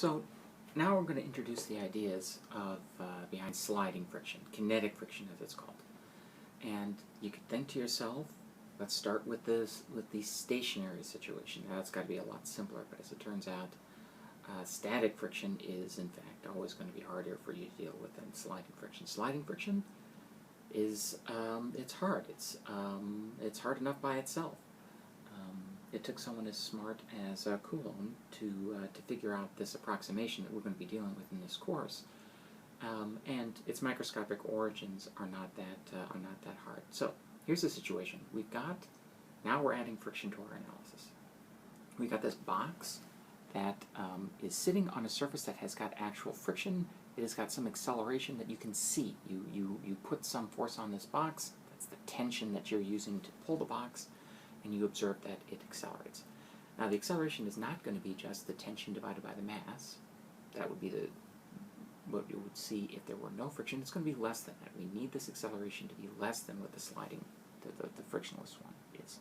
So now we're going to introduce the ideas of behind sliding friction, kinetic friction as it's called. And you could think to yourself, let's start with the stationary situation. Now it's got to be a lot simpler, but as it turns out, static friction is in fact always going to be harder for you to deal with than sliding friction. Sliding friction is it's hard. It's hard enough by itself. It took someone as smart as Coulomb to figure out this approximation that we're going to be dealing with in this course, and its microscopic origins are not that hard. So here's the situation: now we're adding friction to our analysis. We've got this box that is sitting on a surface that has got actual friction. It has got some acceleration that you can see. You put some force on this box. That's the tension that you're using to pull the box, and you observe that it accelerates. Now the acceleration is not going to be just the tension divided by the mass. That would be what you would see if there were no friction. It's going to be less than that. We need this acceleration to be less than what the sliding, the frictionless one is.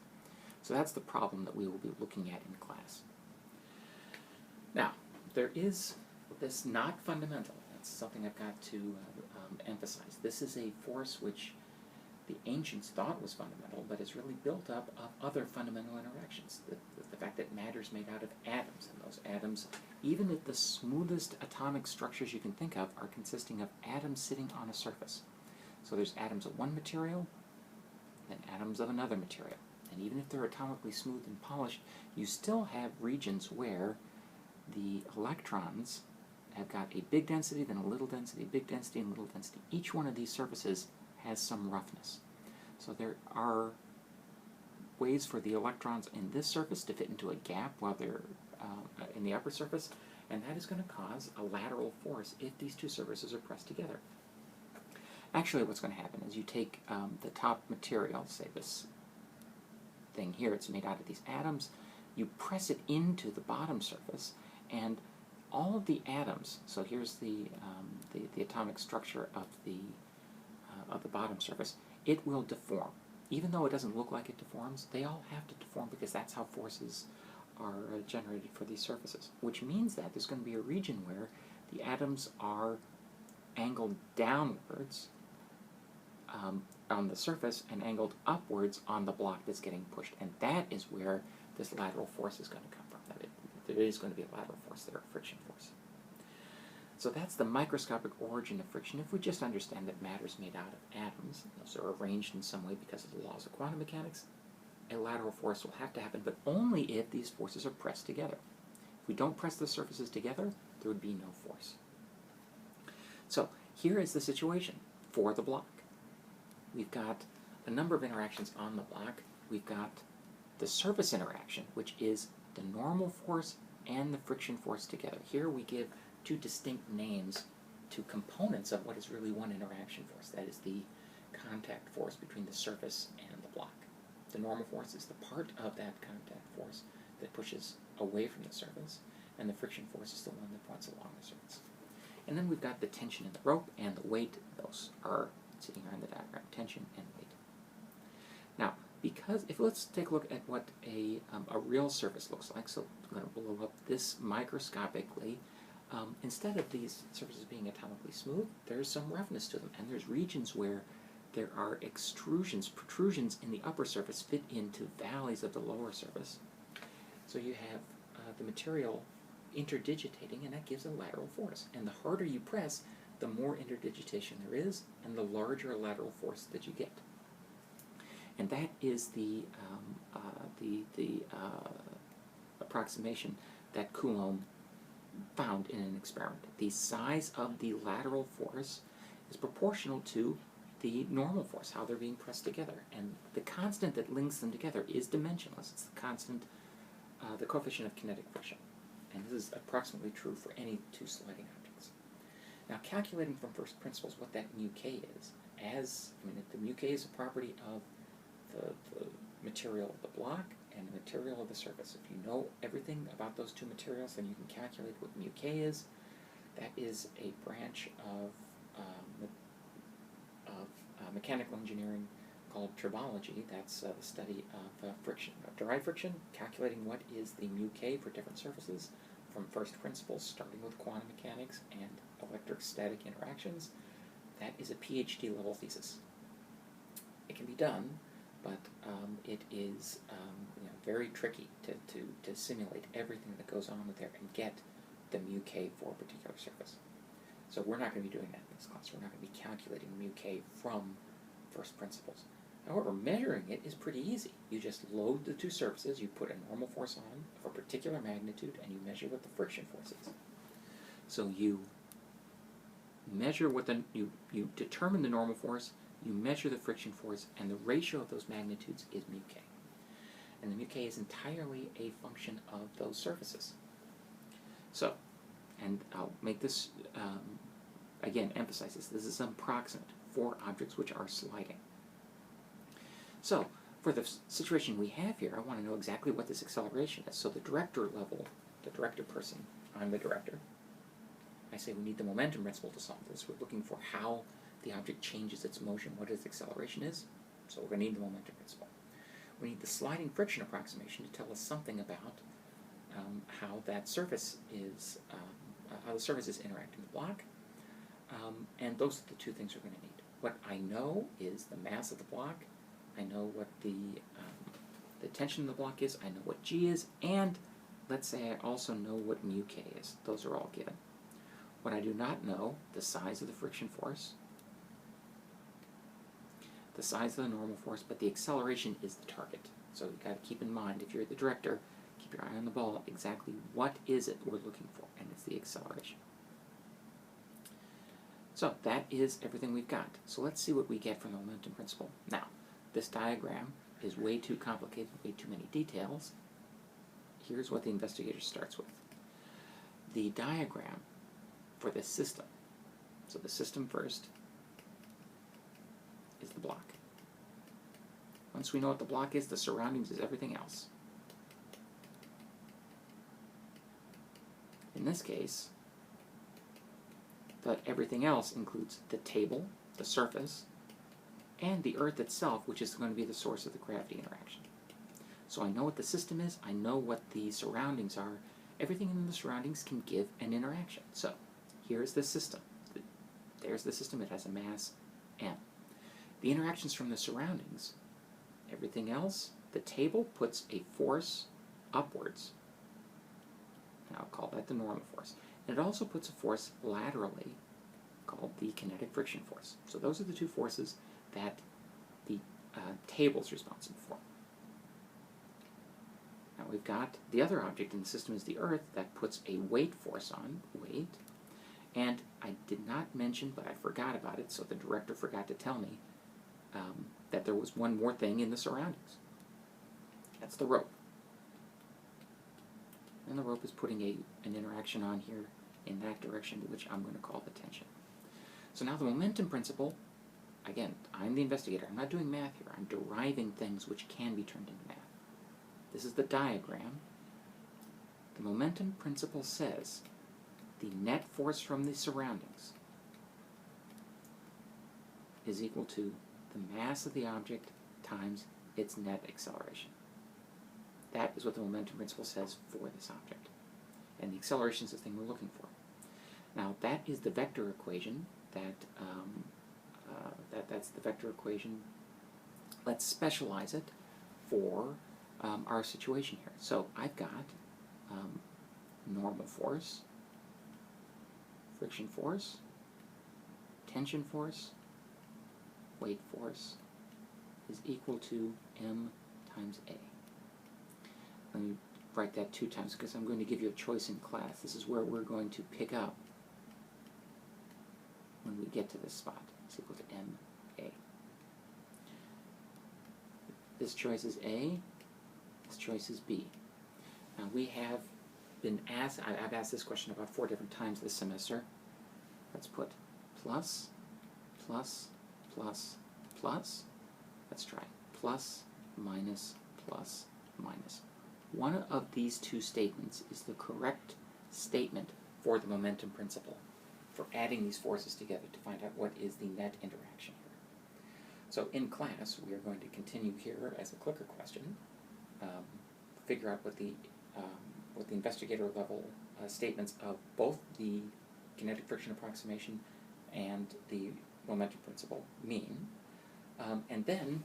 So that's the problem that we will be looking at in class. Now, there is this not fundamental. That's something I've got to emphasize. This is a force which the ancients thought was fundamental, but is really built up of other fundamental interactions. The fact that matter is made out of atoms, and those atoms, even at the smoothest atomic structures you can think of, are consisting of atoms sitting on a surface. So there's atoms of one material, then atoms of another material. And even if they're atomically smooth and polished, you still have regions where the electrons have got a big density, then a little density, big density, and little density. Each one of these surfaces has some roughness. So there are ways for the electrons in this surface to fit into a gap while they're in the upper surface, and that is going to cause a lateral force if these two surfaces are pressed together. Actually, what's going to happen is you take the top material, say this thing here, it's made out of these atoms, you press it into the bottom surface, and all of the atoms, so here's the atomic structure of the bottom surface, it will deform. Even though it doesn't look like it deforms, they all have to deform because that's how forces are generated for these surfaces, which means that there's going to be a region where the atoms are angled downwards on the surface and angled upwards on the block that's getting pushed, and that is where this lateral force is going to come from. There is going to be a lateral force there, a friction force. So that's the microscopic origin of friction. If we just understand that matter is made out of atoms, those are arranged in some way because of the laws of quantum mechanics, a lateral force will have to happen, but only if these forces are pressed together. If we don't press the surfaces together, there would be no force. So here is the situation for the block. We've got a number of interactions on the block. We've got the surface interaction, which is the normal force and the friction force together. Here we give two distinct names to components of what is really one interaction force. That is the contact force between the surface and the block. The normal force is the part of that contact force that pushes away from the surface, and the friction force is the one that points along the surface. And then we've got the tension in the rope and the weight. Those are sitting here in the diagram, tension and weight. Now, let's take a look at what a real surface looks like. So I'm going to blow up this microscopically. Instead of these surfaces being atomically smooth, there's some roughness to them, and there's regions where there are extrusions, protrusions in the upper surface fit into valleys of the lower surface. So you have the material interdigitating, and that gives a lateral force. And the harder you press, the more interdigitation there is, and the larger lateral force that you get. And that is the approximation that Coulomb found in an experiment. The size of the lateral force is proportional to the normal force, how they're being pressed together. And the constant that links them together is dimensionless. It's the constant, the coefficient of kinetic friction. And this is approximately true for any two sliding objects. Now, calculating from first principles what that mu k is, the mu k is a property of the material of the block and the material of the surface. If you know everything about those two materials, then you can calculate what mu k is. That is a branch of mechanical engineering called tribology. That's the study of friction, of derived friction, calculating what is the mu k for different surfaces, from first principles, starting with quantum mechanics and electrostatic interactions, that is a PhD level thesis. It can be done, but it is very tricky to simulate everything that goes on with there and get the mu k for a particular surface. So we're not going to be doing that in this class. We're not going to be calculating mu k from first principles. However, measuring it is pretty easy. You just load the two surfaces, you put a normal force on of a particular magnitude, and you measure what the friction force is. So you measure what you determine the normal force, you measure the friction force, and the ratio of those magnitudes is mu k. And the mu k is entirely a function of those surfaces. So, and I'll make this, again, emphasize this is approximate for objects which are sliding. So, for the situation we have here, I want to know exactly what this acceleration is. So the director level, the director person, I'm the director. I say we need the momentum principle to solve this. We're looking for how the object changes its motion, what its acceleration is. So we're going to need the momentum principle. We need the sliding friction approximation to tell us something about how that surface is, how the surface is interacting with the block. And those are the two things we're going to need. What I know is the mass of the block. I know what the tension of the block is. I know what G is. And let's say I also know what mu k is. Those are all given. What I do not know, the size of the friction force, the size of the normal force, but the acceleration is the target. So you've got to keep in mind, if you're the director, keep your eye on the ball, exactly what is it we're looking for, and it's the acceleration. So that is everything we've got. So let's see what we get from the momentum principle. Now, this diagram is way too complicated, way too many details. Here's what the investigator starts with. The diagram for this system. So the system first is the block. Once we know what the block is, the surroundings is everything else. In this case, that everything else includes the table, the surface, and the Earth itself, which is going to be the source of the gravity interaction. So I know what the system is, I know what the surroundings are. Everything in the surroundings can give an interaction. So here's the system. There's the system, it has a mass m. The interactions from the surroundings, everything else, the table puts a force upwards. And I'll call that the normal force. And it also puts a force laterally called the kinetic friction force. So those are the two forces that the table is responsible for. Now we've got the other object in the system is the Earth that puts a weight force on, weight. And I did not mention, but I forgot about it, so the director forgot to tell me that there was one more thing in the surroundings. That's the rope. And the rope is putting an interaction on here in that direction, which I'm going to call the tension. So now the momentum principle, again, I'm the investigator. I'm not doing math here. I'm deriving things which can be turned into math. This is the diagram. The momentum principle says the net force from the surroundings is equal to the mass of the object times its net acceleration. That is what the momentum principle says for this object. And the acceleration is the thing we're looking for. Now, that is the vector equation that's the vector equation. Let's specialize it for our situation here. So I've got normal force, friction force, tension force, weight force is equal to m times a. Let me write that 2 times because I'm going to give you a choice in class. This is where we're going to pick up when we get to this spot. It's equal to ma. This choice is A, this choice is B. Now we have been asked, I've asked this question about 4 different times this semester. Let's put plus, plus, plus, plus. Let's try plus, minus, plus, minus. One of these 2 statements is the correct statement for the momentum principle, for adding these forces together to find out what is the net interaction here. So in class, we are going to continue here as a clicker question, figure out what what the investigator level statements of both the kinetic friction approximation and the momentum principle mean. And then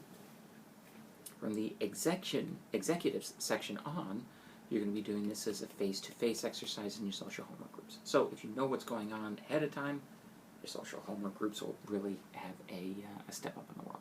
from the executives section on, you're going to be doing this as a face-to-face exercise in your social homework groups. So if you know what's going on ahead of time, your social homework groups will really have a step up in the world.